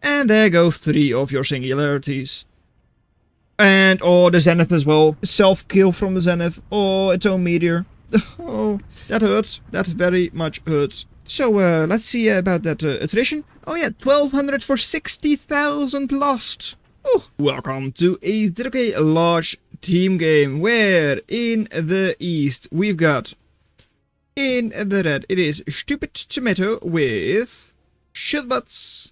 And there go 3 of your singularities. And or the Zenith as well. Self-kill from the Zenith or its own meteor. Oh, that hurts. That very much hurts. So let's see about that attrition. Oh yeah, 1200 for 60,000 lost. Oh, welcome to a large team game where in the east we've got, in the red it is Stupid Tomato with shield butts.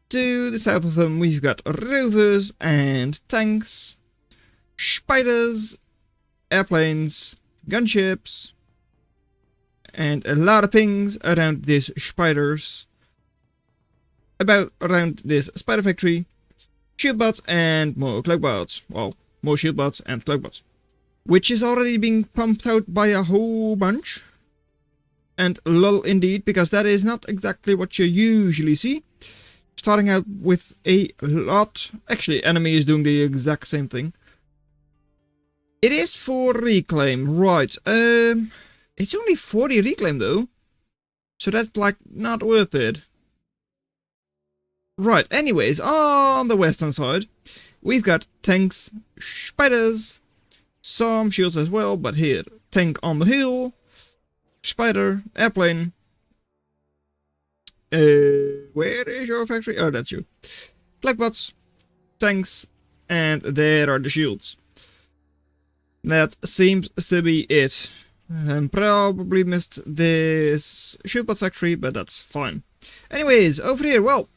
To the south of them we've got rovers and tanks, spiders, airplanes, gunships, and a lot of pings around these spiders. About around this spider factory. Shield bots and more cloak bots. Well, more shield bots and cloak bots. Which is already being pumped out by a whole bunch. And lol indeed, because that is not exactly what you usually see. Starting out with a lot. Actually, enemy is doing the exact same thing. It is for reclaim, right. It's only 40 reclaim though. So that's like not worth it. Right, anyways, on the western side, we've got tanks, spiders, some shields as well, but here, tank on the hill, spider, airplane. Where is your factory? Oh, that's you. Blackbots, tanks, and there are the shields. That seems to be it. Probably missed this shieldbot factory, but that's fine. Anyways, over here, well,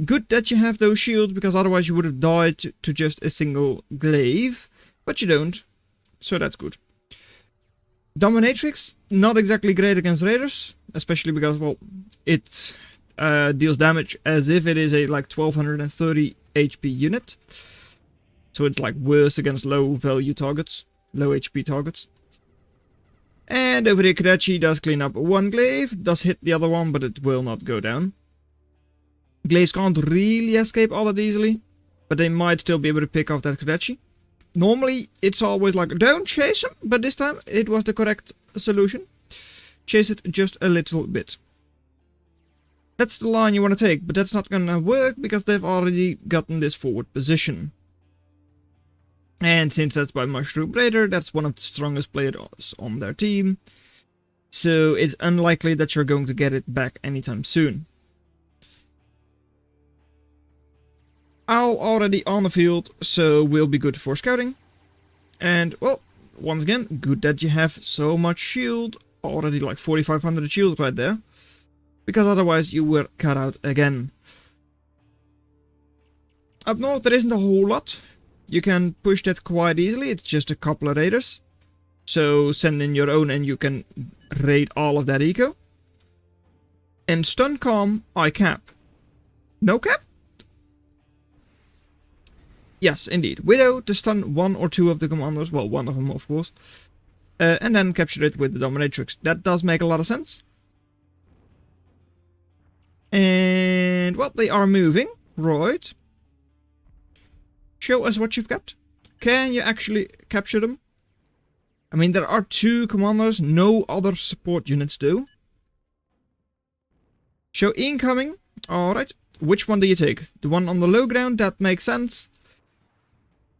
good that you have those shields, because otherwise you would have died to just a single glaive. But you don't, so that's good. Dominatrix, not exactly great against raiders, especially because, well, it deals damage as if it is a like 1230 HP unit. So it's like worse against low value targets, low HP targets. And over here Kadachi does clean up one glaive, does hit the other one, but it will not go down. Glaives can't really escape all that easily, but they might still be able to pick off that Kadachi. Normally, it's always like, don't chase him, but this time it was the correct solution. Chase it just a little bit. That's the line you want to take, but that's not gonna work because they've already gotten this forward position. And since that's by Mushroom Raider, that's one of the strongest players on their team. So it's unlikely that you're going to get it back anytime soon. Owl already on the field, so we'll be good for scouting. And, well, once again, good that you have so much shield. Already like 4500 shield right there. Because otherwise you were cut out again. Up north there isn't a whole lot. You can push that quite easily, it's just a couple of raiders. So send in your own and you can raid all of that eco. And stun calm, I cap. No cap? Yes, indeed. Widow to stun one or two of the commanders. Well, one of them, of course. And then capture it with the dominatrix. That does make a lot of sense. And, well, they are moving. Right. Show us what you've got. Can you actually capture them? I mean, there are 2 commanders. No other support units do. Show incoming. Alright. Which one do you take? The one on the low ground? That makes sense.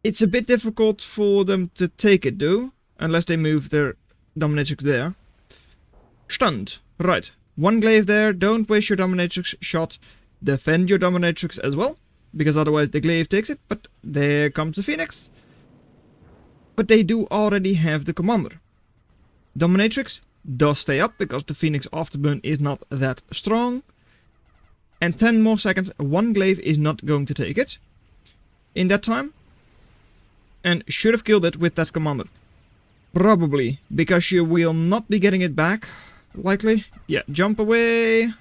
It's a bit difficult for them to take it, though. Unless they move their dominatrix there. Stunned. Right. One glaive there. Don't waste your dominatrix shot. Defend your dominatrix as well. Because otherwise the glaive takes it. But there comes the phoenix. But they do already have the commander. Dominatrix does stay up. Because the phoenix afterburn is not that strong. And 10 more seconds. One glaive is not going to take it. In that time. And should have killed it with that commander. Probably, because you will not be getting it back. Likely. Yeah, jump away.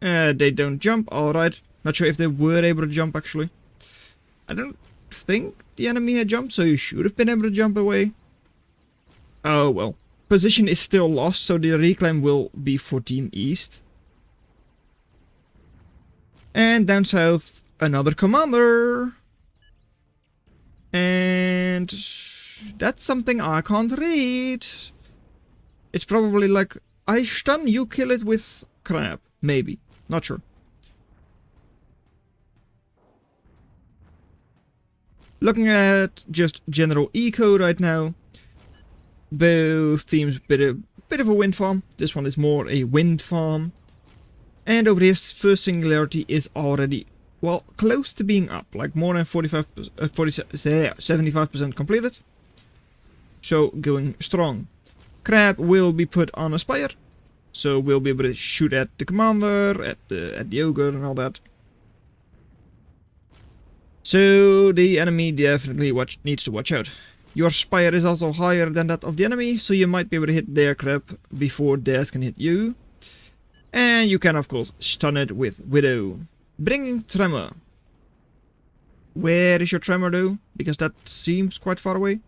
They don't jump, alright. Not sure if they were able to jump actually. I don't think the enemy had jumped, so you should have been able to jump away. Oh well. Position is still lost, so the reclaim will be for Team East. And down south, another commander. And that's something I can't read. It's probably like, I stun, you kill it with crab. Maybe. Not sure. Looking at just general eco right now, both teams bit of a wind farm. This one is more a wind farm. And over here, first singularity is already, well, close to being up, like more than 75% completed. So going strong. Crab will be put on a spire, so we'll be able to shoot at the commander, at the ogre and all that. So the enemy definitely needs to watch out. Your spire is also higher than that of the enemy, so you might be able to hit their crab before theirs can hit you. And you can of course stun it with Widow. Bringing Tremor. Where is your Tremor though? Because that seems quite far away.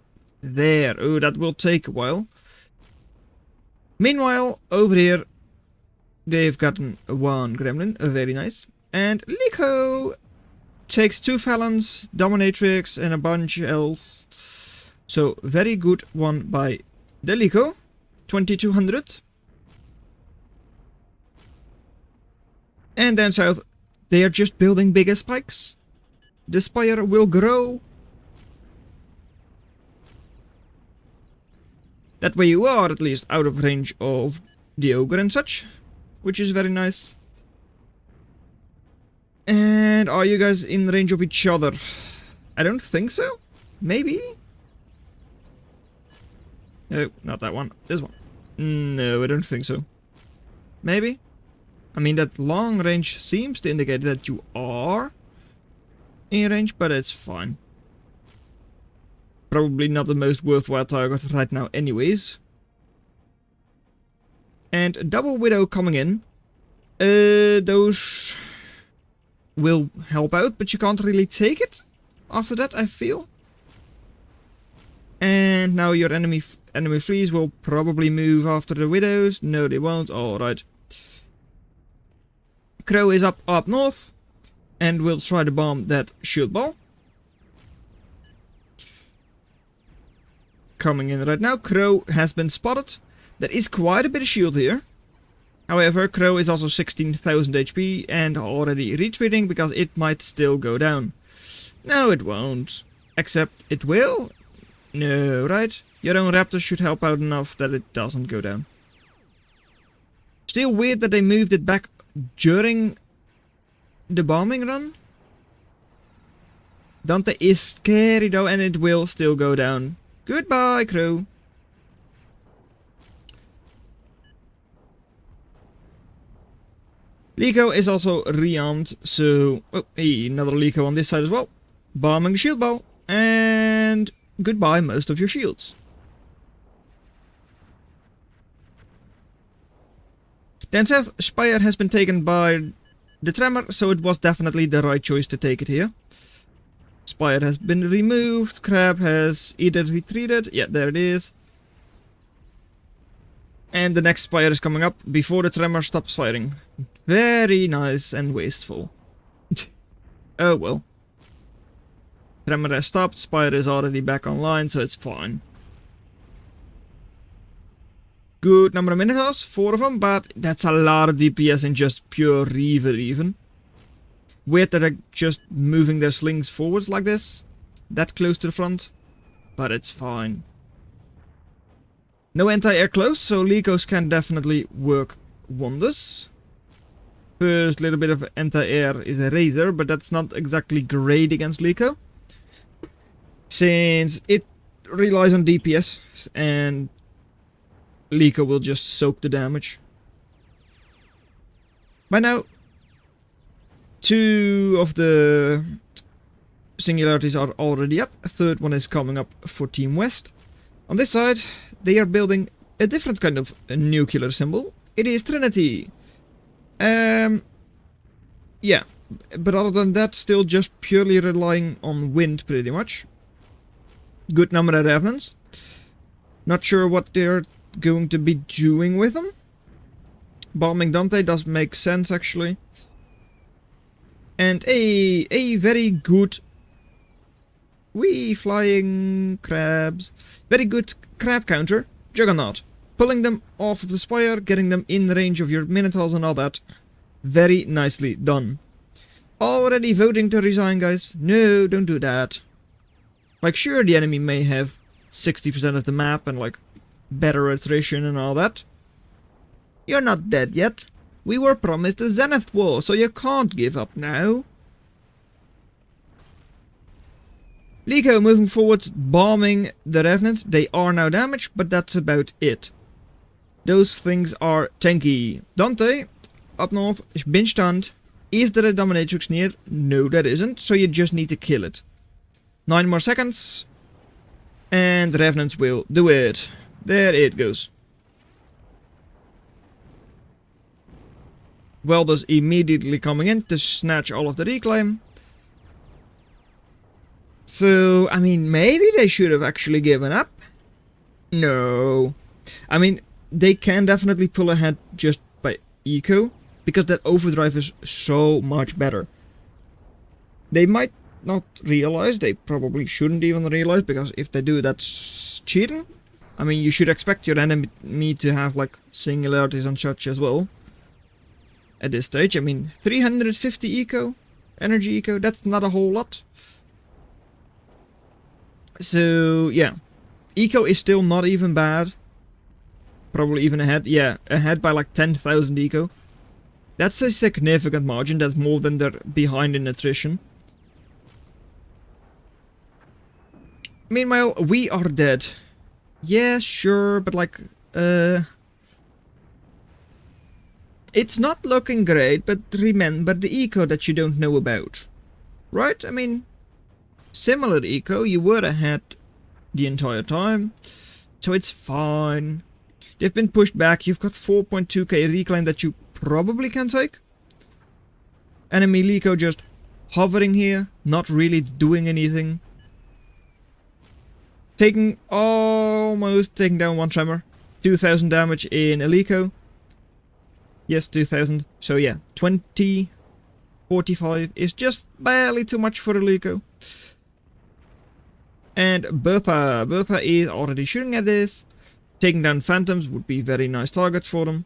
There. Oh, that will take a while. Meanwhile, over here, they've gotten one gremlin. Very nice. And Liko takes 2 Felons, Dominatrix, and a bunch else. So, very good one by the Liko. 2200. And then south, they are just building bigger spikes. The spire will grow. That way you are at least out of range of the ogre and such, which is very nice. And are you guys in range of each other? I don't think so. Maybe? No, not that one. This one. No, I don't think so. Maybe? I mean, that long range seems to indicate that you are in range, but it's fine. Probably not the most worthwhile target right now anyways. And double Widow coming in. Those will help out, but you can't really take it after that, I feel. And now your enemy fleas will probably move after the Widows. No, they won't. Alright. Crow is up north and will try to bomb that shield ball. Coming in right now. Crow has been spotted. There is quite a bit of shield here. However, Crow is also 16,000 HP and already retreating because it might still go down. No, it won't. Except it will? No, right? Your own raptor should help out enough that it doesn't go down. Still weird that they moved it back during the bombing run. Dante is scary though, and it will still go down. Goodbye, Crow. Liko is also rearmed, so... Oh, hey, another Liko on this side as well. Bombing the shield ball. And goodbye most of your shields. Then south, Spire has been taken by the Tremor, so it was definitely the right choice to take it here. Spire has been removed, Crab has either retreated, yeah, there it is. And the next Spire is coming up before the Tremor stops firing. Very nice and wasteful. Oh well. Tremor has stopped, Spire is already back online, so it's fine. Good number of Minotaurs, 4 of them, but that's a lot of DPS in just pure Reaver even. Weird that they're just moving their slings forwards like this, that close to the front, but it's fine. No anti-air close, so Likos can definitely work wonders. First little bit of anti-air is a Razor, but that's not exactly great against Liko, since it relies on DPS, and Liko will just soak the damage. By now, 2 of the singularities are already up. A third one is coming up for Team West. On this side, they are building a different kind of nuclear symbol. It is Trinity. Yeah, but other than that, still just purely relying on wind pretty much. Good number of Revenants. Not sure what they're going to be doing with them. Bombing Dante does make sense actually. And a very good flying crabs. Very good crab counter, Juggernaut. Pulling them off of the spire, getting them in range of your Minotaurs and all that. Very nicely done. Already voting to resign, guys. No, don't do that. Like, sure, the enemy may have 60% of the map and, like, better attrition and all that. You're not dead yet. We were promised a Zenith war, so you can't give up now. Lico moving forwards, bombing the Revenants. They are now damaged, but that's about it. Those things are tanky. Dante, up north, is been stunned. Is there a dominatrix near? No, there isn't, so you just need to kill it. 9 more seconds. And the Revenants will do it. There it goes. Welders immediately coming in to snatch all of the reclaim. So, I mean, maybe they should have actually given up. No. I mean, they can definitely pull ahead just by eco, because that overdrive is so much better. They might not realize, they probably shouldn't even realize, because if they do, that's cheating. I mean, you should expect your enemy to have, like, singularities and such as well. At this stage, I mean, 350 eco, energy eco, that's not a whole lot. So, yeah. Eco is still not even bad. Probably even ahead. Yeah, ahead by like 10,000 eco. That's a significant margin. That's more than they're behind in attrition. Meanwhile, we are dead. Yeah, sure, but like, it's not looking great, but remember the eco that you don't know about. Right? I mean, similar eco, you were ahead the entire time, so it's fine. They've been pushed back, you've got 4.2k reclaim that you probably can take. Enemy Lico just hovering here, not really doing anything. Almost taking down one tremor. 2000 damage in a Lico. Yes, 2000. So yeah, 20, 45 is just barely too much for a Lico. And Bertha. Bertha is already shooting at this. Taking down phantoms would be very nice targets for them.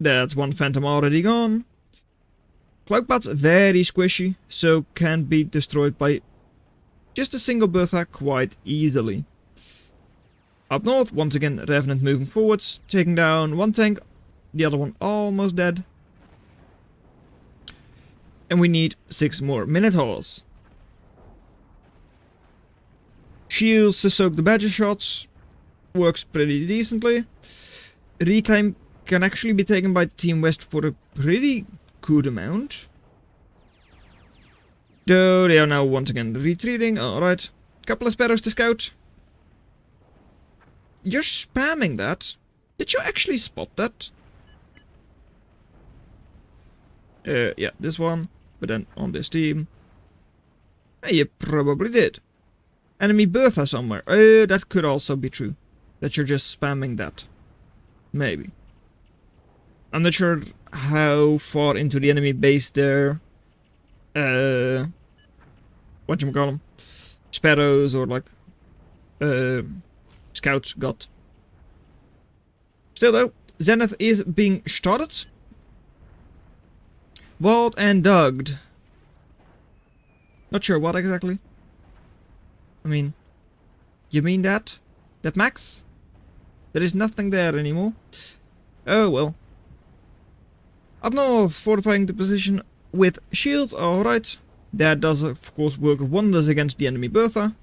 That's one phantom already gone. Cloakbot's very squishy, so can be destroyed by just a single Bertha quite easily. Up north, once again, Revenant moving forwards, taking down one tank, the other one almost dead. And we need 6 more Minotaurs. Shields to soak the badger shots. Works pretty decently. Reclaim can actually be taken by Team West for a pretty good amount. Though they are now once again retreating. Alright. Couple of sparrows to scout. You're spamming that. Did you actually spot that? Yeah, this one. But then on this team. You probably did. Enemy Bertha somewhere. That could also be true. That you're just spamming that. Maybe. I'm not sure how far into the enemy base there. Whatchamacallem? Sparrows or like scouts got. Still though, Zenith is being started. Walled and dogged. Not sure what exactly. I mean, you mean that? That max? There is nothing there anymore. Oh well. Up north, fortifying the position with shields, alright. That does of course work wonders against the enemy Bertha.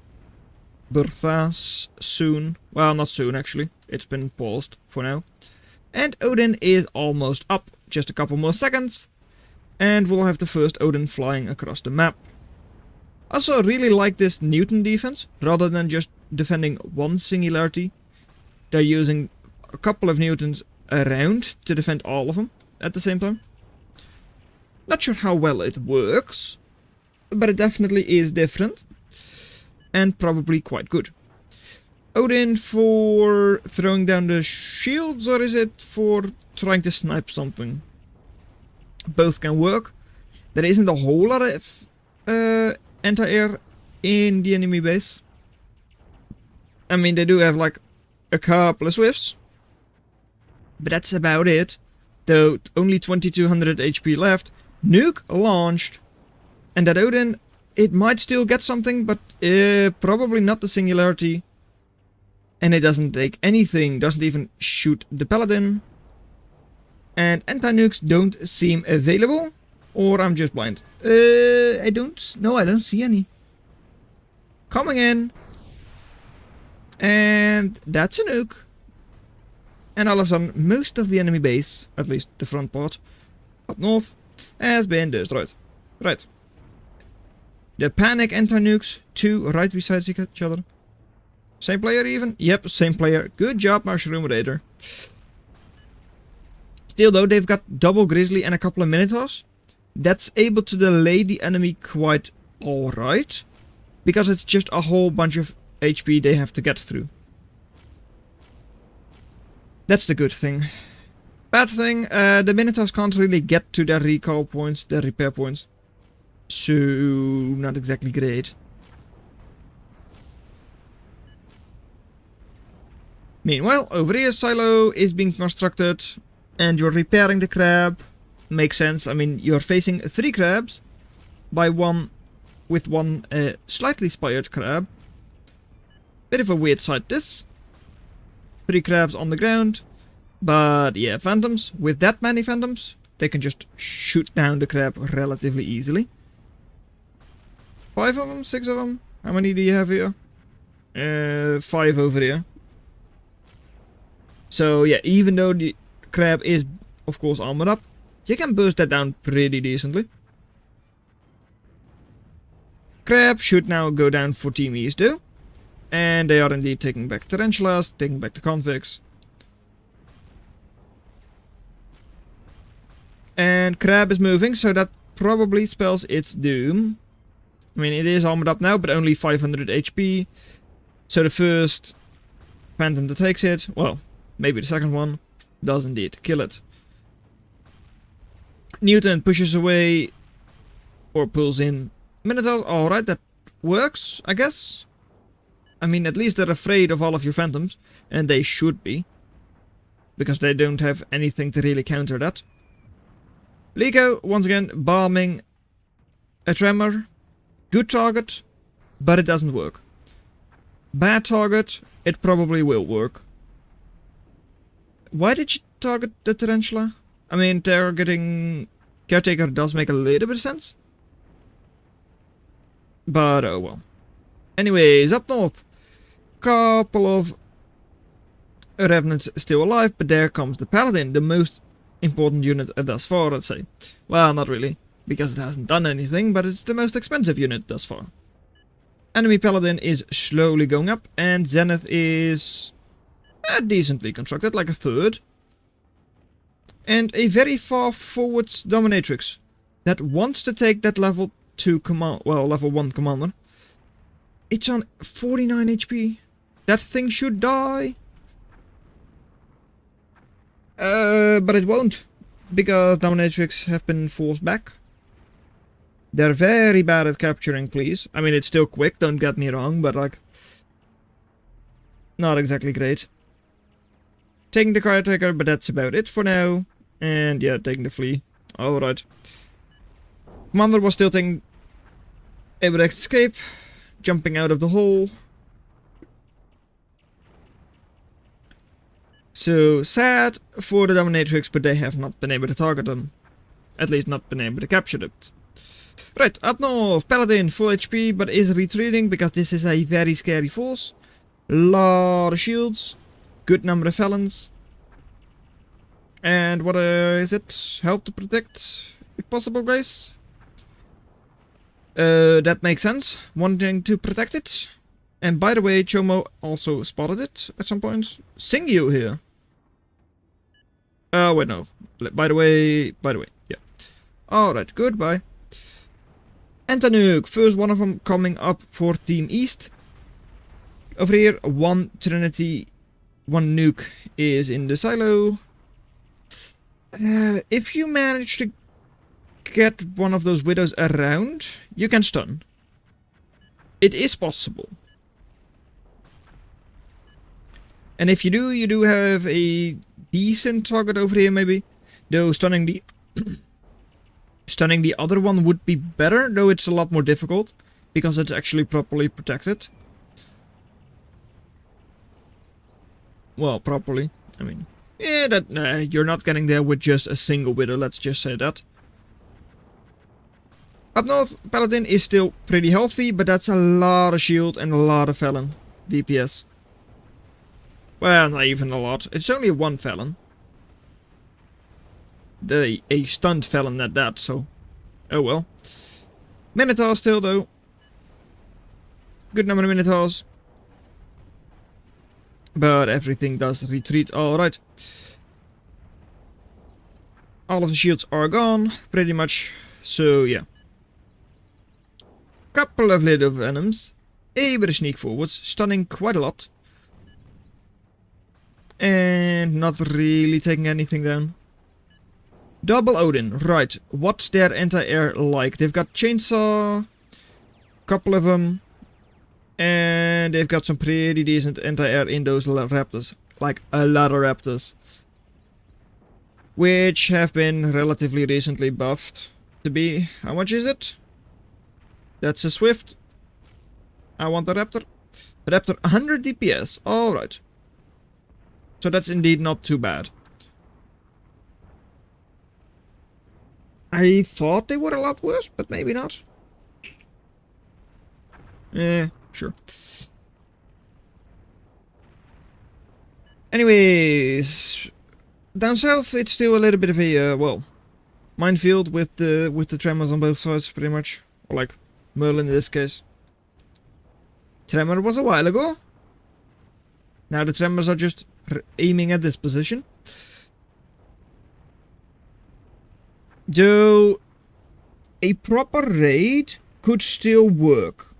Berthas soon. Well, not soon actually. It's been paused for now. And Odin is almost up. Just a couple more seconds. And we'll have the first Odin flying across the map. Also, I really like this Newton defense. Rather than just defending one singularity, they're using a couple of Newtons around to defend all of them at the same time. Not sure how well it works, but it definitely is different. And probably quite good. Odin for throwing down the shields, or is it for trying to snipe something? Both can work. There isn't a whole lot of anti-air in the enemy base. I mean, they do have like a couple of swifts, but that's about it. Though only 2200 HP left. Nuke launched, and that Odin It might still get something, but probably not the singularity. And it doesn't take anything, doesn't even shoot the paladin. And anti-nukes don't seem available. Or I'm just blind. I don't see any. Coming in. And that's a nuke. And all of a sudden, most of the enemy base, at least the front part, up north, has been destroyed. Right. The panic anti-nukes, 2 right beside each other. Same player even? Yep, same player. Good job, Mushroom Raider. Still though, they've got double Grizzly and a couple of Minotaurs. That's able to delay the enemy quite alright. Because it's just a whole bunch of HP they have to get through. That's the good thing. Bad thing, the Minotaurs can't really get to their recall points, their repair points. So, not exactly great. Meanwhile, over here silo is being constructed. And you're repairing the crab. Makes sense. I mean, you're facing 3 crabs. With one slightly spired crab. Bit of a weird sight this. 3 crabs on the ground. But yeah, phantoms. With that many phantoms, they can just shoot down the crab relatively easily. 5 of them? 6 of them? How many do you have here? 5 over here. So yeah, even though the crab is of course armored up, you can burst that down pretty decently. Crab should now go down for Team East though. And they are indeed taking back tarantulas, taking back the convicts. And crab is moving, so that probably spells its doom. I mean, it is armored up now, but only 500 HP. So the first phantom that takes it, well, maybe the second one, does indeed kill it. Newton pushes away, or pulls in Minotaurs. Alright, that works, I guess. I mean, at least they're afraid of all of your phantoms, and they should be. Because they don't have anything to really counter that. Lico, once again, bombing a tremor. Good target, but it doesn't work. Bad target, it probably will work. Why did you target the tarantula? I mean, targeting Caretaker does make a little bit of sense. But oh well. Anyways, up north. Couple of Revenants still alive, but there comes the Paladin, the most important unit thus far, let's say. Well, not really, because it hasn't done anything, but it's the most expensive unit thus far. Enemy Paladin is slowly going up, and Zenith is decently constructed, like a third. And a very far forwards Dominatrix that wants to take that level 2 command, well, level 1 commander. It's on 49 HP. That thing should die. But it won't, because Dominatrix have been forced back. They're very bad at capturing, please. I mean, it's still quick, don't get me wrong, but like, not exactly great. Taking the Caretaker, but that's about it for now. And yeah, taking the Flea. Alright. Commander was still able to escape, jumping out of the hole. So sad for the Dominatrix, but they have not been able to target them. At least not been able to capture it. Right, up north, Paladin, full HP, but is retreating because this is a very scary force. Lot of shields, good number of felons. And what is it? Help to protect, if possible, guys. That makes sense, wanting to protect it. And by the way, Chomo also spotted it at some point. Sing you here. Wait, no. By the way, yeah. Alright, goodbye. Anti-nuke, first one of them coming up for Team East. Over here, one Trinity, one nuke is in the silo. If you manage to get one of those widows around, you can stun. It is possible. And if you do have a decent target over here maybe. Though stunning the other one would be better, though it's a lot more difficult. because it's actually properly protected. Well, properly. I mean, yeah, that you're not getting there with just a single widow, let's just say that. Up north, Paladin is still pretty healthy, but that's a lot of shield and a lot of Felon DPS. Well, not even a lot. It's only one Felon. A stunned Felon at that, so... Oh well. Minotaurs still, though. Good number of Minotaurs. But everything does retreat. Alright. All of the shields are gone, pretty much. So, yeah. Couple of little venoms. A bit of sneak forwards, stunning quite a lot. And not really taking anything down. Double Odin, right. What's their anti-air like? They've got chainsaw, couple of them, and they've got some pretty decent anti-air in those raptors. Like a lot of raptors. Which have been relatively recently buffed to be... How much is it? That's a Swift. I want the Raptor. The Raptor 100 DPS. Alright. So that's indeed not too bad. I thought they were a lot worse, but maybe not. Sure. Anyways, down south it's still a little bit of a well, minefield with the tremors on both sides, pretty much, or like Merlin in this case. Tremor was a while ago. Now the tremors are just aiming at this position. Though a proper raid could still work.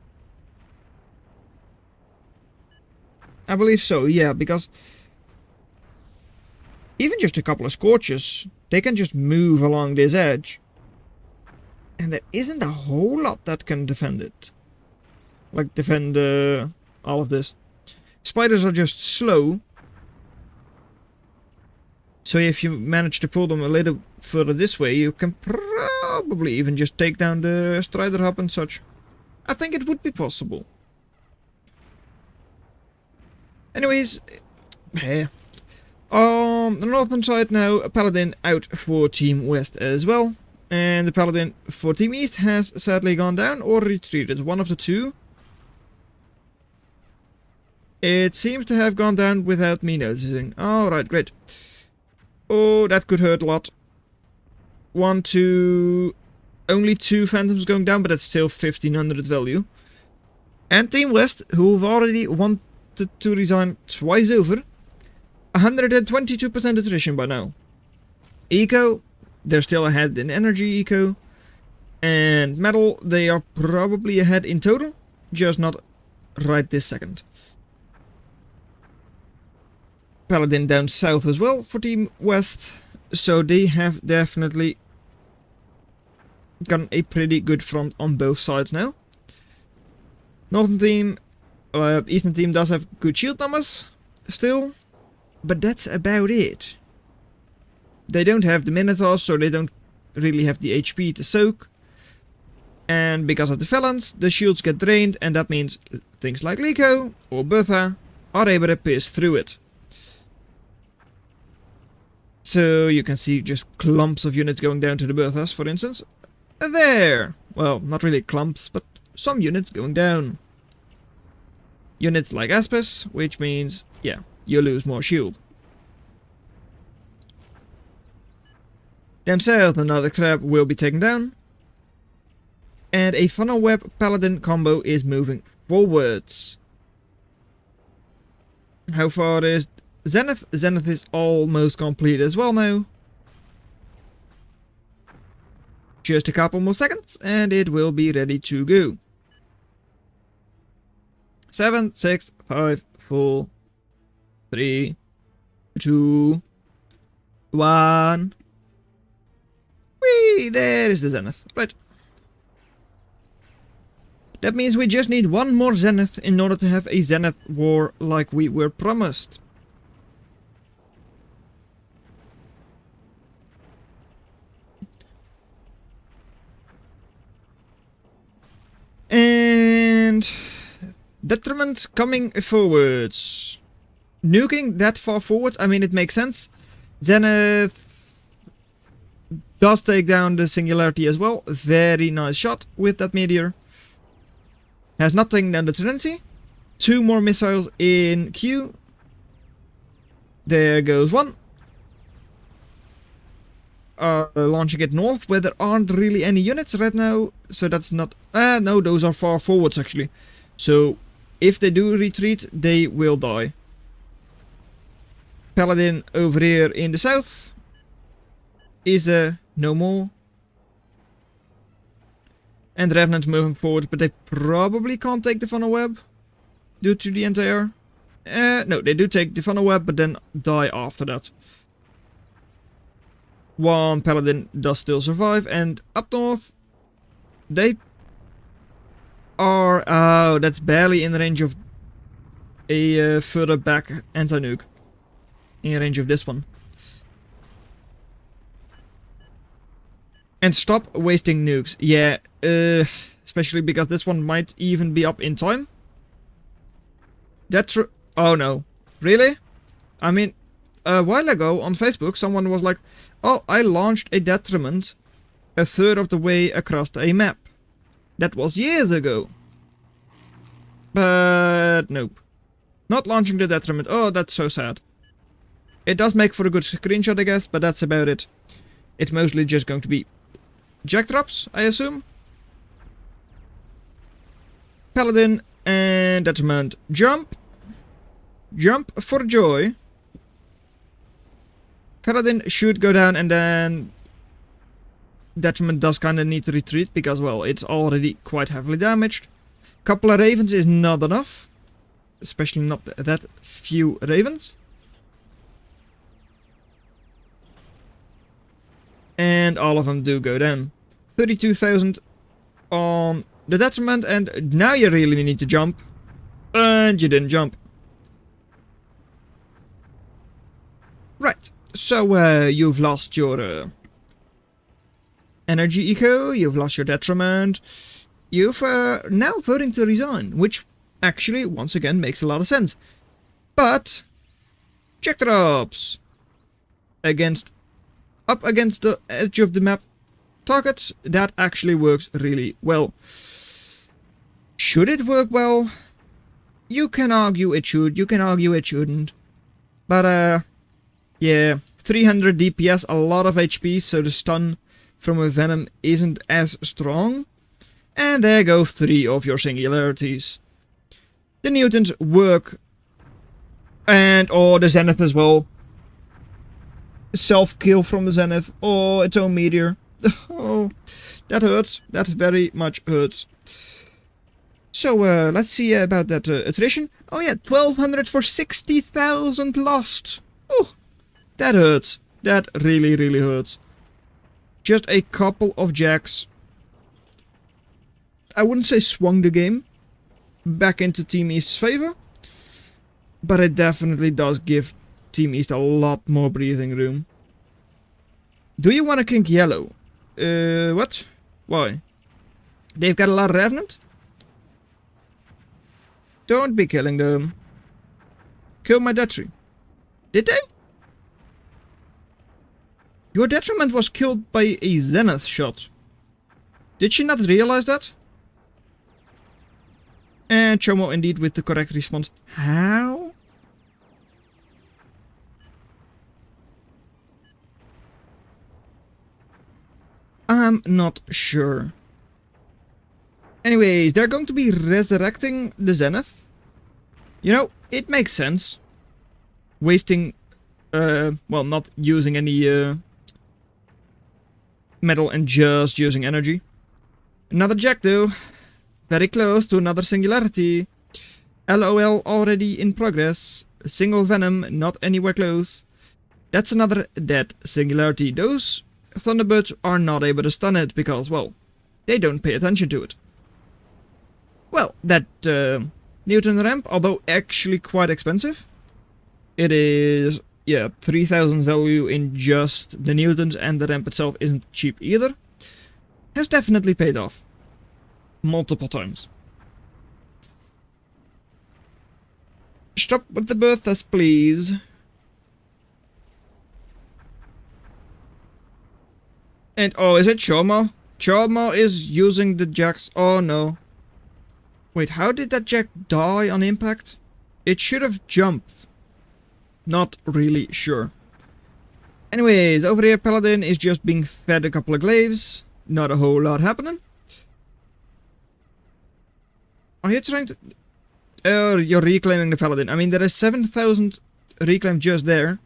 I believe so, yeah, because even just a couple of Scorches, they can just move along this edge. And there isn't a whole lot that can defend it. Like defend all of this. Spiders are just slow. So if you manage to pull them a little further this way, you can probably even just take down the Strider Hub and such. I think it would be possible. Anyways, on the northern side now, a Paladin out for Team West as well. And the Paladin for Team East has sadly gone down or retreated. One of the two. It seems to have gone down without me noticing. Alright, great. Oh, that could hurt a lot. 1, 2... Only 2 Phantoms going down, but that's still 1500 value. And Team West, who've already wanted to resign twice over. 122% attrition by now. Eco, they're still ahead in energy eco. And metal, they are probably ahead in total. Just not right this second. Paladin down south as well for Team West. So they have definitely gotten a pretty good front on both sides now. Northern team, Eastern team does have good shield numbers still. But that's about it. They don't have the Minotaurs, so they don't really have the HP to soak. And because of the Felons, the shields get drained, and that means things like Liko or Bertha are able to pierce through it. So you can see just clumps of units going down to the Berthas, for instance. There! Well, not really clumps, but some units going down. Units like Aspis, which means, yeah, you lose more shield. Down south, another crab will be taken down. And a funnel web paladin combo is moving forwards. How far is Zenith? Zenith is almost complete as well now. Just a couple more seconds and it will be ready to go. 7, 6, 5, 4, 3, 2, 1. Whee! There is the Zenith. Right. That means we just need one more Zenith in order to have a Zenith war like we were promised. And Detriment coming forwards. Nuking that far forwards, I mean, it makes sense. Zenith does take down the Singularity as well. Very nice shot with that meteor. Has not taken down the Trinity. 2 more missiles in queue. There goes one. Launching it north, where there aren't really any units right now. So that's not... no, those are far forwards actually. So if they do retreat, they will die. Paladin over here in the south is no more. And Revenant moving forward, but they probably can't take the funnel web due to the anti-air. No, they do take the funnel web, but then die after that. One Paladin does still survive, and up north, they are... Oh, that's barely in range of a further back anti-nuke. In range of this one. And stop wasting nukes. Yeah, especially because this one might even be up in time. That's true. Oh no. Really? I mean, a while ago on Facebook, someone was like, oh, I launched a detriment a third of the way across a map. That was years ago. But nope. Not launching the detriment. Oh, that's so sad. It does make for a good screenshot, I guess, but that's about it. It's mostly just going to be jack drops, I assume. Paladin and detriment. Jump. Jump for joy. Paladin should go down, and then detriment does kind of need to retreat because, well, it's already quite heavily damaged. Couple of ravens is not enough. Especially not that few ravens. And all of them do go down. 32,000 on the detriment, and now you really need to jump. And you didn't jump. Right, so you've lost your energy eco, you've lost your detriment. You've now voting to resign, which actually, once again, makes a lot of sense. But, check drops. Up against the edge of the map targets, that actually works really well. Should it work well? You can argue it should, you can argue it shouldn't. But yeah, 300 DPS, a lot of HP, so the stun from a Venom isn't as strong. And there go 3 of your singularities. The Newtons work. And or the Zenith as well. Self-kill from the Zenith, or its own meteor. Oh, that hurts. That very much hurts. So, let's see about that attrition. Oh yeah, 1200 for 60,000 lost. Oh, that hurts. That really, really hurts. Just a couple of jacks. I wouldn't say swung the game back into Team East's favor, but it definitely does give Team East a lot more breathing room. Do you want to kink yellow? What? Why? They've got a lot of Revenant? Don't be killing them. Kill my Detri. Did they? Your detriment was killed by a Zenith shot. Did she not realize that? And Chomo indeed with the correct response. How? I'm not sure. Anyways, they're going to be resurrecting the Zenith. You know, it makes sense. Wasting, well, not using any metal and just using energy. Another jack though. Very close to another singularity. LOL already in progress. Single Venom not anywhere close. That's another dead singularity. Those Thunderbirds are not able to stun it because, well, they don't pay attention to it. Well, that Newton ramp, although actually quite expensive. It is, yeah, 3,000 value in just the Newtons, and the ramp itself isn't cheap either. Has definitely paid off. Multiple times. stop with the berthas, please. And oh, is it Choma? Choma is using the jacks. Oh no. Wait, how did that jack die on impact? It should have jumped. Not really sure. Anyways, over here Paladin is just being fed a couple of glaives. Not a whole lot happening. Are you trying to... Oh, you're reclaiming the Paladin. I mean, there is 7,000 reclaim just there.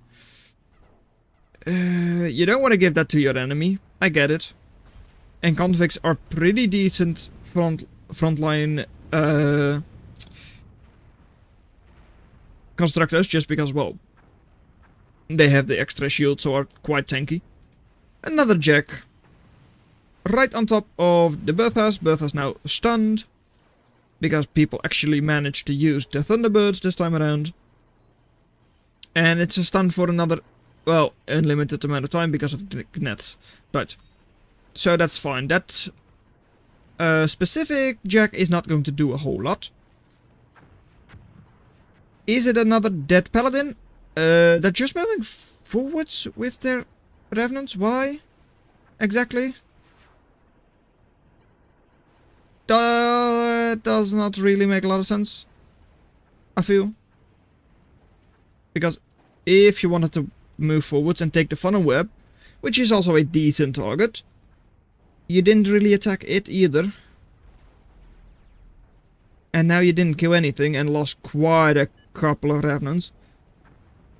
You don't want to give that to your enemy. I get it. And convicts are pretty decent frontline constructors, just because, well, they have the extra shield, so are quite tanky. Another jack. Right on top of the Berthas. Berthas now stunned. Because people actually managed to use the Thunderbirds this time around. And it's a stun for another, well, unlimited amount of time because of the nets. Right. So that's fine. That specific jack is not going to do a whole lot. Is it another dead paladin? They're just moving forwards with their revenants. Why? Exactly. That does not really make a lot of sense, I feel. Because if you wanted to move forwards and take the funnel web, which is also a decent target, you didn't really attack it either. And now you didn't kill anything and lost quite a couple of revenants.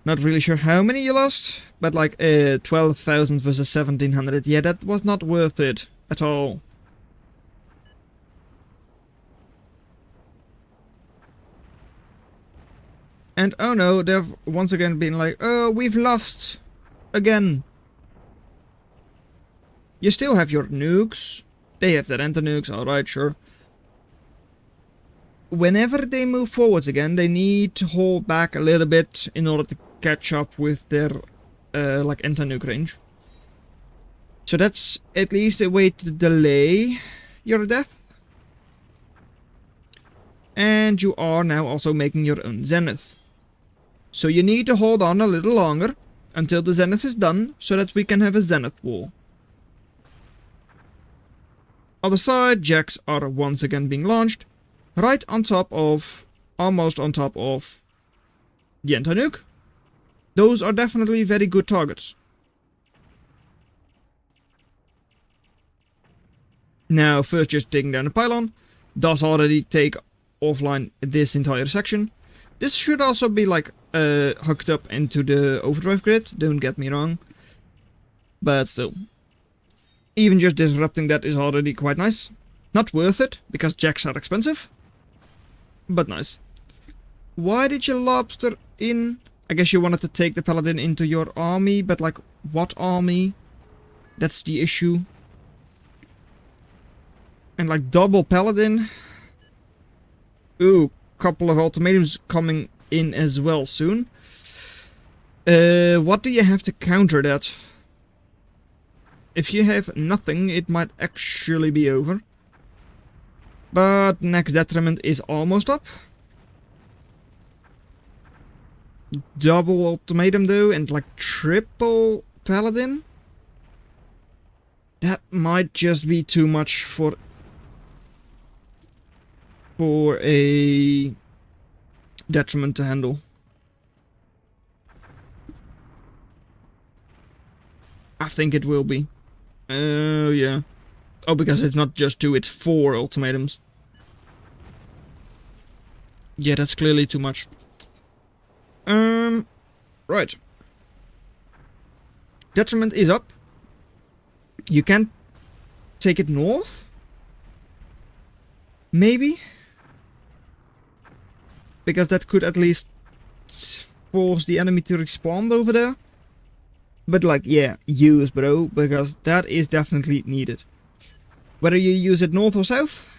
Not really sure how many you lost, but like 12,000 versus 1,700. Yeah, that was not worth it at all. And oh no, they've once again been like, oh, we've lost again. You still have your nukes. They have their anti-nukes, alright, sure. Whenever they move forwards again, they need to hold back a little bit in order to catch up with their like anti-nuke range. So that's at least a way to delay your death. And you are now also making your own Zenith. So you need to hold on a little longer until the Zenith is done, so that we can have a Zenith wall. Other side, jacks are once again being launched, right on top of, almost on top of, the anti-nuke. Those are definitely very good targets. Now, first just taking down the pylon, does already take offline this entire section. This should also be like hooked up into the overdrive grid, don't get me wrong. But still, even just disrupting that is already quite nice. Not worth it, because jacks are expensive, but nice. Why did you lobster in? I guess you wanted to take the paladin into your army, but like, what army? That's the issue. And like, double paladin. Ooh, couple of ultimatums coming in as well soon. What do you have to counter that? If you have nothing, it might actually be over. But next detriment is almost up. Double ultimatum though, and like triple paladin. That might just be too much for a detriment to handle. I think it will be. Oh, yeah. Oh, because it's not just 2, it's 4 ultimatums. Yeah, that's clearly too much. Right. Detriment is up. You can't take it north? Maybe? Because that could at least force the enemy to respawn over there. But like, yeah, use bro, because that is definitely needed. Whether you use it north or south,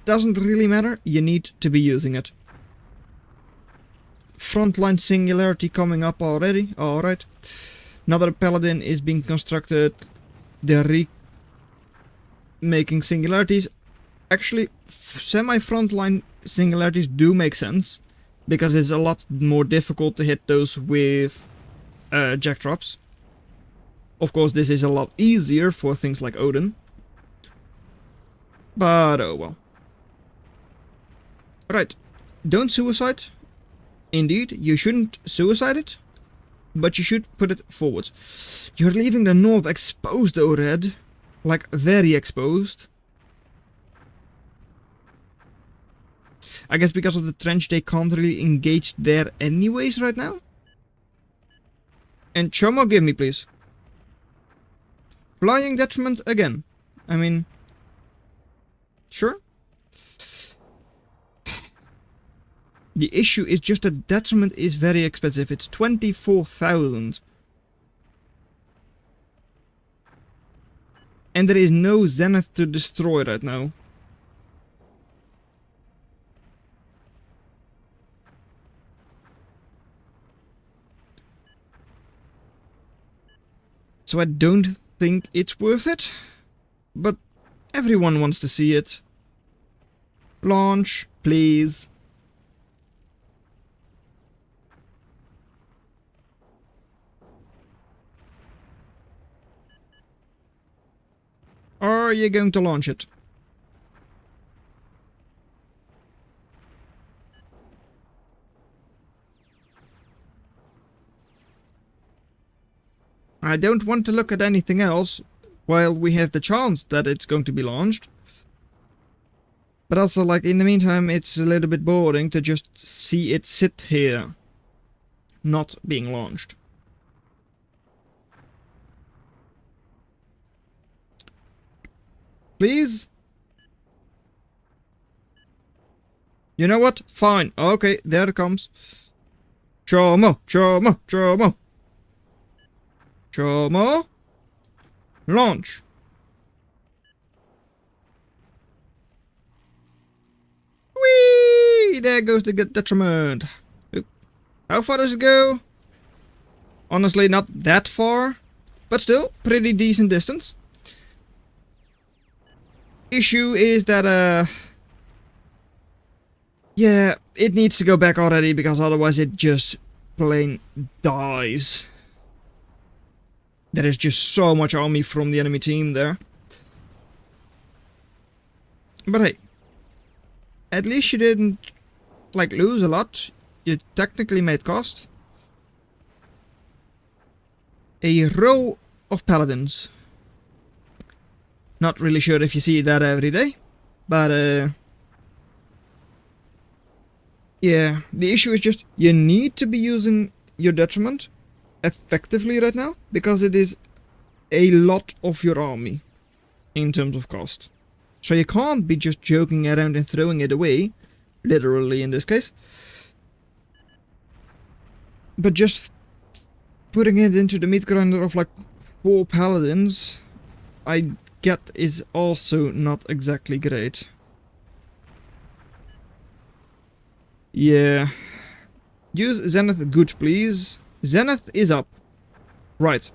doesn't really matter, you need to be using it. Frontline singularity coming up already, alright. Another paladin is being constructed. They're making singularities. Actually, semi-frontline singularities do make sense. because it's a lot more difficult to hit those with jack drops. Of course, this is a lot easier for things like Odin. But oh well. Right. Don't suicide. Indeed, you shouldn't suicide it. But you should put it forward. You're leaving the north exposed though, Red. Like, very exposed. I guess because of the trench they can't really engage there anyways right now. And Chomo, give me please. Flying detriment again. I mean... Sure. The issue is just that detriment is very expensive. It's 24,000. And there is no Zenith to destroy right now. So I don't think it's worth it. But everyone wants to see it. Launch, please. Are you going to launch it? I don't want to look at anything else while we have the chance that it's going to be launched. But also, like, in the meantime, it's a little bit boring to just see it sit here, not being launched. Please? You know what? Fine. Okay, there it comes. Chomo, Chomo, Chomo. Chomo. Launch. Whee! There goes the detriment. Oop. How far does it go? Honestly, not that far. But still, pretty decent distance. Issue is that, yeah, it needs to go back already, because otherwise it just plain dies. There is just so much army from the enemy team there. But hey, at least you didn't, like, lose a lot. You technically made cost. A row of paladins. Not really sure if you see that every day, but yeah, the issue is just you need to be using your detriment effectively right now, because it is a lot of your army in terms of cost. So you can't be just joking around and throwing it away, literally in this case, but just putting it into the meat grinder of like 4 paladins, I get is also not exactly great. Yeah. Use Zenith good, please. Zenith is up. Right.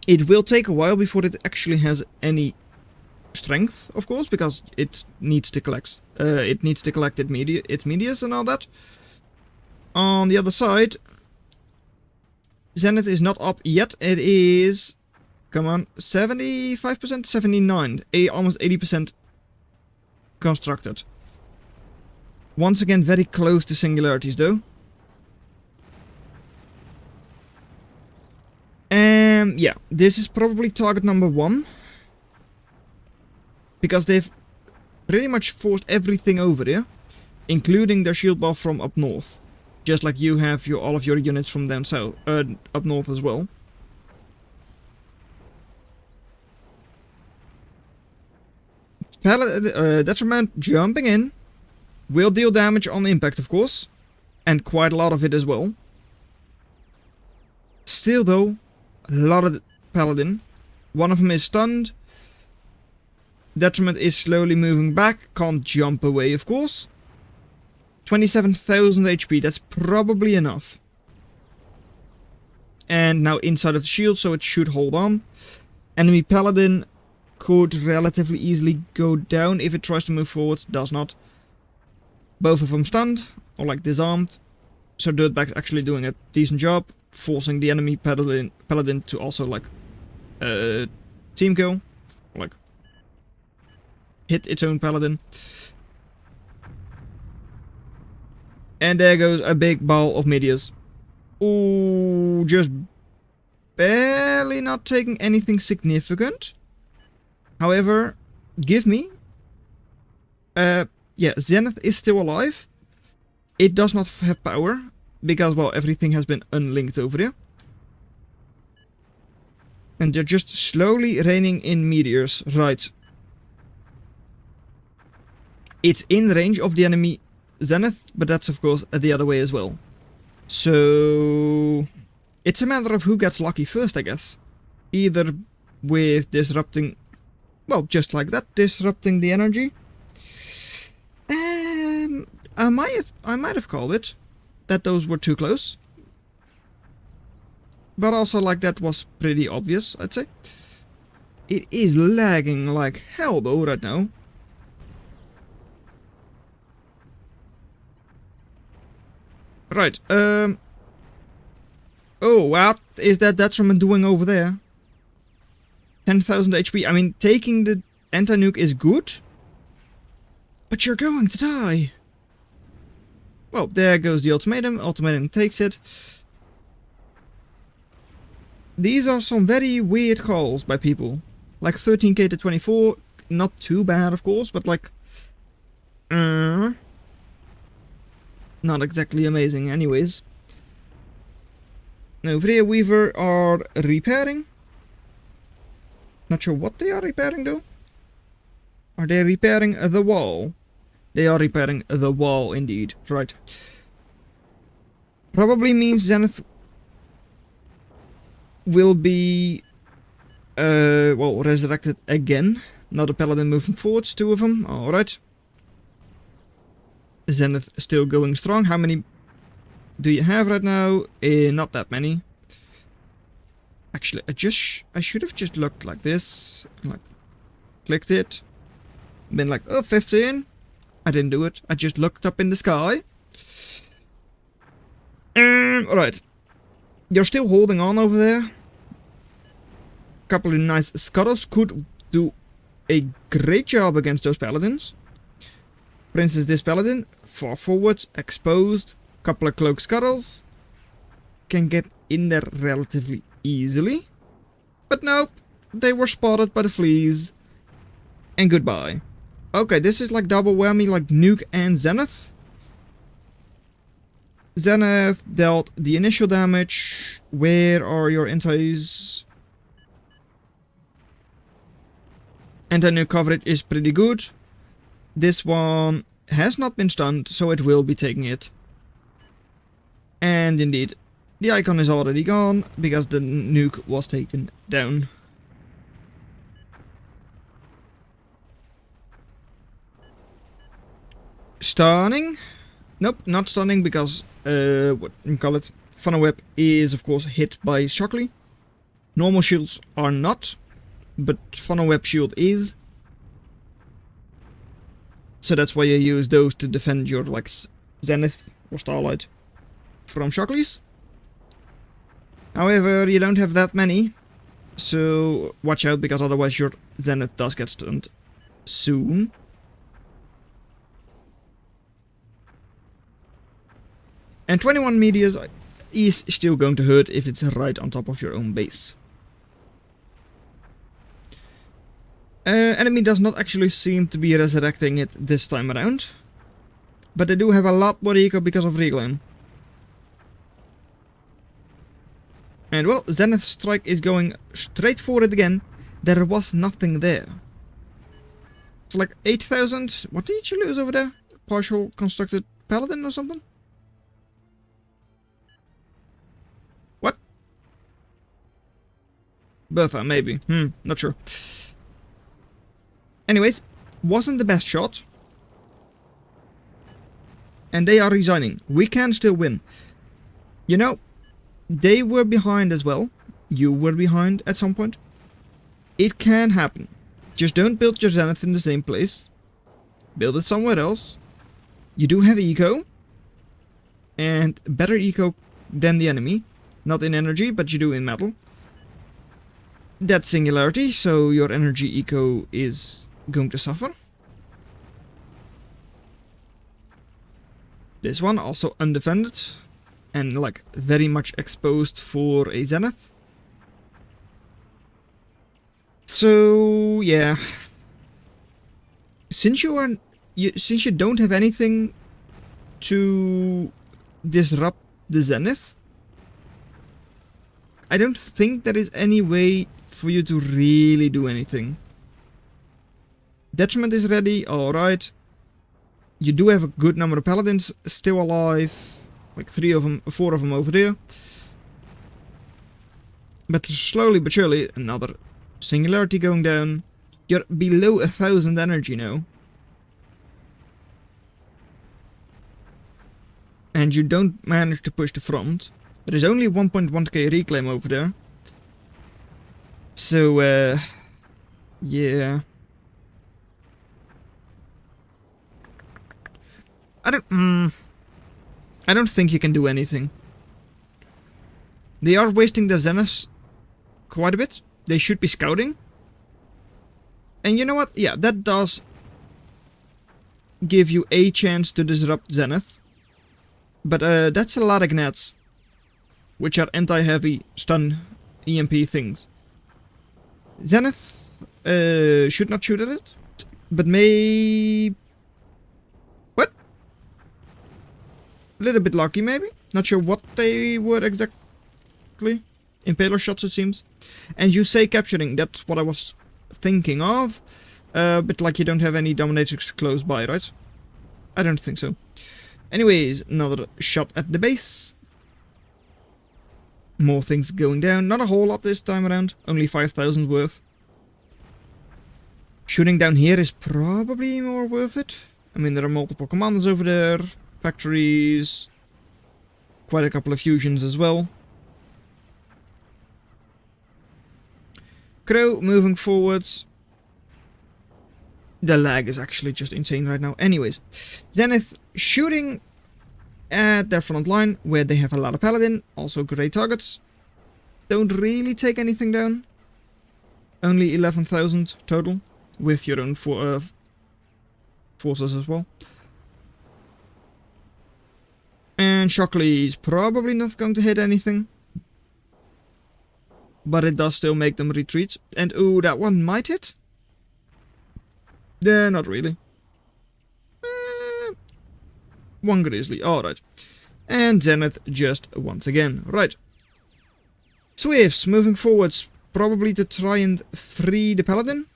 It will take a while before it actually has any strength, of course, because it needs to collect its medias and all that. On the other side, Zenith is not up yet. It is, come on, 75%, 79%, almost 80% constructed. Once again, very close to singularities, though. And yeah, this is probably target number 1. Because they've pretty much forced everything over here, including their shield buff from up north. Just like you have all of your units from down south, up north as well. Detriment jumping in. Will deal damage on impact, of course. And quite a lot of it as well. Still though, a lot of paladin. One of them is stunned. Detriment is slowly moving back. Can't jump away, of course. 27,000 HP, that's probably enough. And now inside of the shield, so it should hold on. Enemy paladin could relatively easily go down if it tries to move forward. Does not. Both of them stunned, or like disarmed. So Dirtbag's actually doing a decent job, forcing the enemy paladin to also like team kill, like hit its own paladin. And there goes a big ball of meteors. Ooh, just barely not taking anything significant. However, give me. Yeah, Zenith is still alive. It does not have power, because, well, everything has been unlinked over there. And they're just slowly raining in meteors. Right. It's in range of the enemy Zenith, but that's of course the other way as well. So it's a matter of who gets lucky first, I guess. Either with disrupting, well, just like that, disrupting the energy. I might have called it that those were too close. But also, like, that was pretty obvious, I'd say. It is lagging like hell though right now. Right, oh, what is that detriment doing over there? 10,000 HP. I mean, taking the anti-nuke is good, but you're going to die. Well, there goes the ultimatum. Ultimatum takes it. These are some very weird calls by people. Like 13k to 24, not too bad of course, but like... not exactly amazing anyways. Now, Freya Weaver are repairing. Not sure what they are repairing though. Are they repairing the wall? They are repairing the wall indeed, right. Probably means Zenith will be, well, resurrected again. Not a paladin moving forwards, two of them, alright. Zenith still going strong. How many do you have right now? Not that many. Actually, I should have just looked like this. Like, clicked it. Been like, oh, 15. I didn't do it. I just looked up in the sky. Alright. You're still holding on over there. Couple of nice scuttles could do a great job against those paladins. For instance, this paladin, far forwards, exposed, couple of cloak scuttles. Can get in there relatively easily. But nope, they were spotted by the fleas. And goodbye. Okay, this is like double whammy, like Nuke and Zenith. Zenith dealt the initial damage. Where are your antis? Anti-nuke coverage is pretty good. This one has not been stunned, so it will be taking it. And indeed, the icon is already gone, because the nuke was taken down. Stunning? Nope, not stunning, because, what you call it? Funnel Web is, of course, hit by Shockley. Normal shields are not, but Funnel Web shield is. So that's why you use those to defend your, like, Zenith or Starlight from Shockleys. However, you don't have that many, so watch out, because otherwise your Zenith does get stunned soon. And 21 meteors is still going to hurt if it's right on top of your own base. Enemy does not actually seem to be resurrecting it this time around. But they do have a lot more eco because of Reclaim. And well, Zenith Strike is going straight for it again. There was nothing there. It's like 8,000. What did you lose over there? Partial constructed paladin or something? What? Bertha, maybe. Not sure. Anyways, wasn't the best shot. And they are resigning. We can still win. You know, they were behind as well. You were behind at some point. It can happen. Just don't build your Zenith in the same place. Build it somewhere else. You do have eco, and better eco than the enemy. Not in energy, but you do in metal. That's singularity, so your energy eco is going to suffer. This one also undefended, and like very much exposed for a Zenith. So yeah, since you don't have anything to disrupt the Zenith, I don't think there is any way for you to really do anything. Detriment is ready, alright. You do have a good number of paladins still alive, like 4 of them over there. But slowly but surely, another singularity going down. You're below 1,000 energy now. And you don't manage to push the front. There is only 1.1k reclaim over there. So, yeah. I don't think you can do anything. They are wasting their Zeniths quite a bit. They should be scouting. And you know what? Yeah, that does give you a chance to disrupt Zenith. But that's a lot of gnats, which are anti-heavy stun EMP things. Zenith should not shoot at it, but may... What? A little bit lucky maybe? Not sure what they were exactly. Impaler shots it seems. And you say capturing, that's what I was thinking of. But like you don't have any dominatrix close by, right? I don't think so. Anyways, another shot at the base. More things going down. Not a whole lot this time around. Only 5,000 worth. Shooting down here is probably more worth it. I mean, there are multiple commanders over there. Factories. Quite a couple of fusions as well. Crow moving forwards. The lag is actually just insane right now. Anyways, Zenith shooting at their front line, where they have a lot of paladin, also great targets. Don't really take anything down. Only 11,000 total, with your own forces as well. And Shockley's probably not going to hit anything. But it does still make them retreat. And ooh, that one might hit. Not really. One grizzly, alright. And Zenith just once again. Right. Swifts moving forwards, probably to try and free the paladin.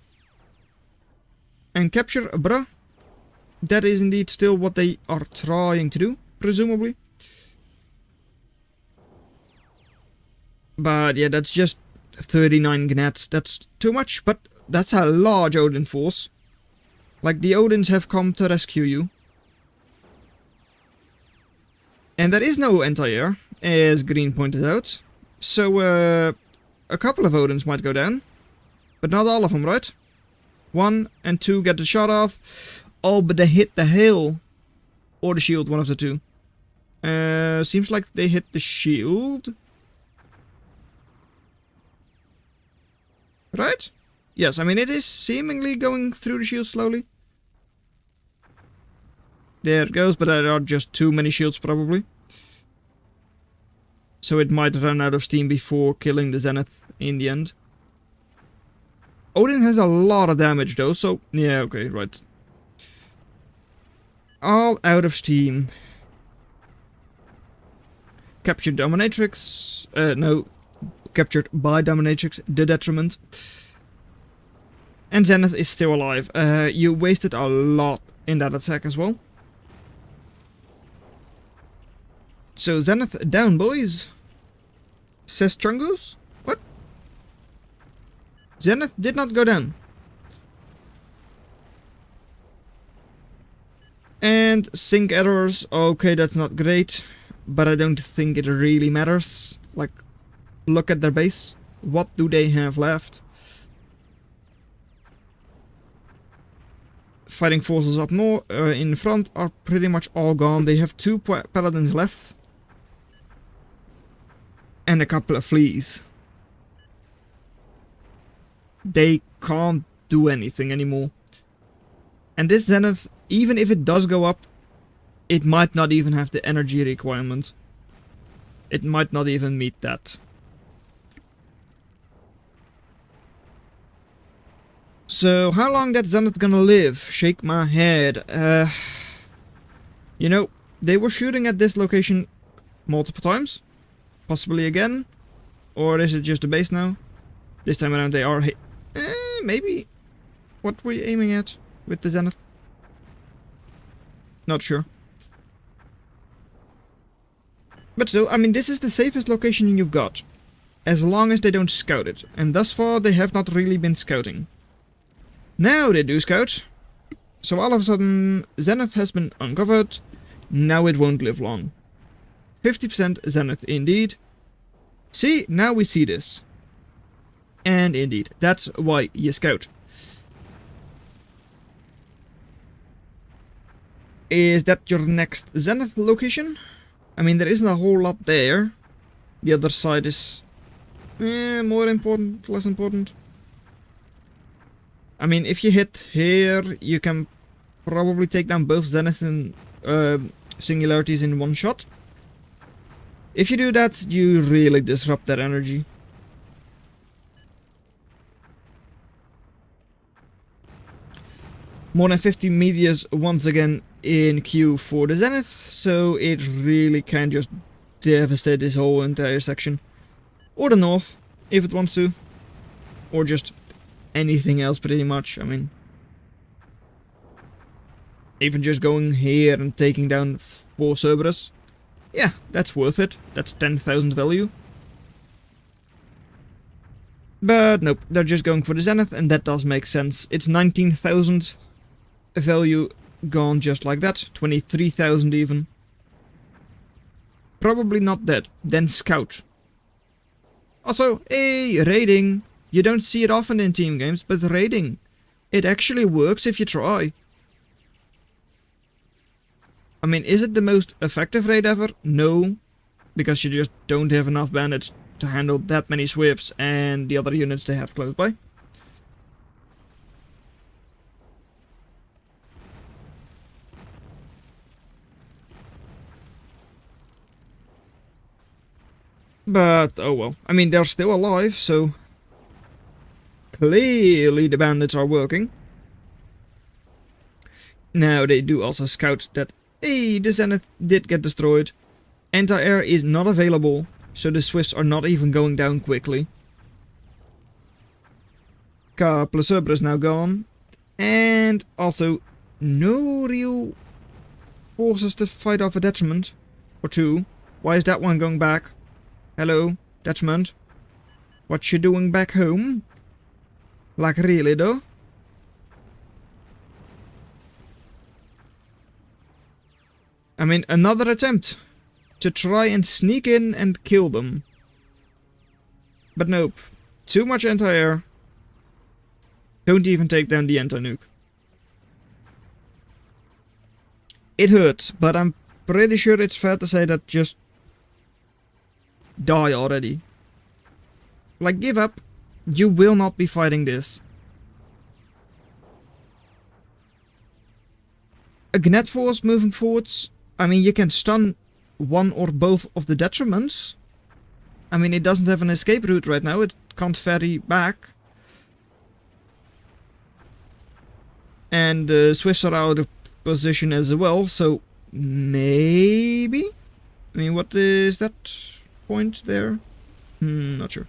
And capture Bra. That is indeed still what they are trying to do, presumably. But yeah, that's just 39 gnats. That's too much, but that's a large Odin force. Like, the Odins have come to rescue you. And there is no anti-air, as Green pointed out. So, a couple of Odins might go down. But not all of them, right? 1 and 2 get the shot off. Oh, but they hit the hail. Or the shield, one of the two. Seems like they hit the shield. Right? Yes, I mean, it is seemingly going through the shield slowly. There it goes, but there are just too many shields probably. So it might run out of steam before killing the Zenith in the end. Odin has a lot of damage though, so yeah, okay, right. All out of steam. Captured dominatrix. No, captured by dominatrix, the detriment. And Zenith is still alive. You wasted a lot in that attack as well. So Zenith down, boys. Says Chungus? What? Zenith did not go down. And sync errors. Okay, that's not great. But I don't think it really matters. Like, look at their base. What do they have left? fighting forces up north in front are pretty much all gone. They have 2 paladins left. And a couple of fleas. They can't do anything anymore. And this Zenith, even if it does go up, it might not even have the energy requirement. It might not even meet that. So, how long that Zenith gonna live? Shake my head. You know, they were shooting at this location multiple times. Possibly again. Or is it just a base now? This time around they are maybe. What were you aiming at with the Zenith? Not sure. But still, I mean, this is the safest location you've got. As long as they don't scout it. And thus far they have not really been scouting. Now they do scout. So all of a sudden, Zenith has been uncovered. Now it won't live long. 50% Zenith indeed. See, now we see this. And indeed, that's why you scout. Is that your next Zenith location? I mean, there isn't a whole lot there. The other side is more important, less important. I mean, if you hit here, you can probably take down both Zeniths and singularities in one shot. If you do that, you really disrupt their energy. More than 50 meteors once again in queue for the Zenith, so it really can just devastate this whole entire section. Or the north, if it wants to. Or just anything else pretty much, I mean. Even just going here and taking down 4 Cerberus. Yeah, that's worth it. That's 10,000 value. But nope, they're just going for the Zenith, and that does make sense. It's 19,000 value gone just like that. 23,000 even. Probably not dead. Then scout. Also, hey, raiding. You don't see it often in team games, but raiding. It actually works if you try. I mean, is it the most effective raid ever? No. Because you just don't have enough bandits to handle that many swifts and the other units they have close by. But, oh well. I mean, they're still alive, so clearly the bandits are working. Now, they do also scout that, hey, the Zenith did get destroyed. Anti-air is not available, so the Swifts are not even going down quickly. Couple of Cerberus now gone. And also, no real forces to fight off a detriment. Or 2. Why is that one going back? Hello, detriment. What you doing back home? Like really though? I mean, another attempt to try and sneak in and kill them. But nope. Too much anti-air. Don't even take down the anti-nuke. It hurts, but I'm pretty sure it's fair to say that just die already. Like, give up. You will not be fighting this. A Gnet force moving forwards. I mean, you can stun one or both of the detriments. I mean, it doesn't have an escape route right now. It can't ferry back. And the Swifts are out of position as well, so maybe? I mean, what is that point there? Not sure.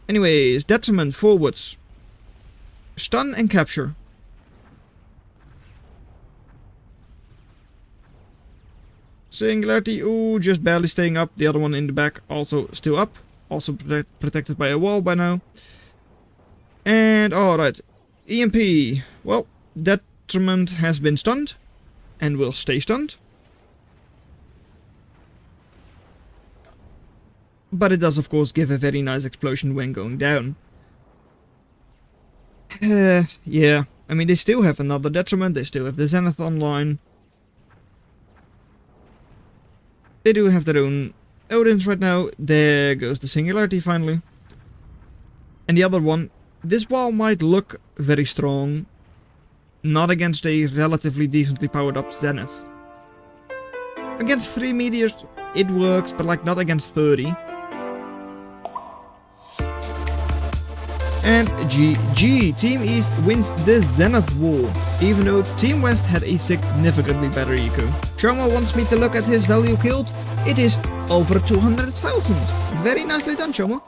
Anyways, detriment forwards. Stun and capture. Singularity, ooh, just barely staying up. The other one in the back also still up. Also protected by a wall by now. And, alright. EMP. Well, detriment has been stunned. And will stay stunned. But it does, of course, give a very nice explosion when going down. Yeah. I mean, they still have another detriment, they still have the Zenith online. They do have their own Odins right now. There goes the Singularity finally. And the other one, this wall might look very strong, not against a relatively decently powered up Zenith. Against 3 meteors, it works, but like not against 30. And GG, Team East wins the Zenith war, even though Team West had a significantly better eco. Choma wants me to look at his value killed. It is over 200,000. Very nicely done, Choma.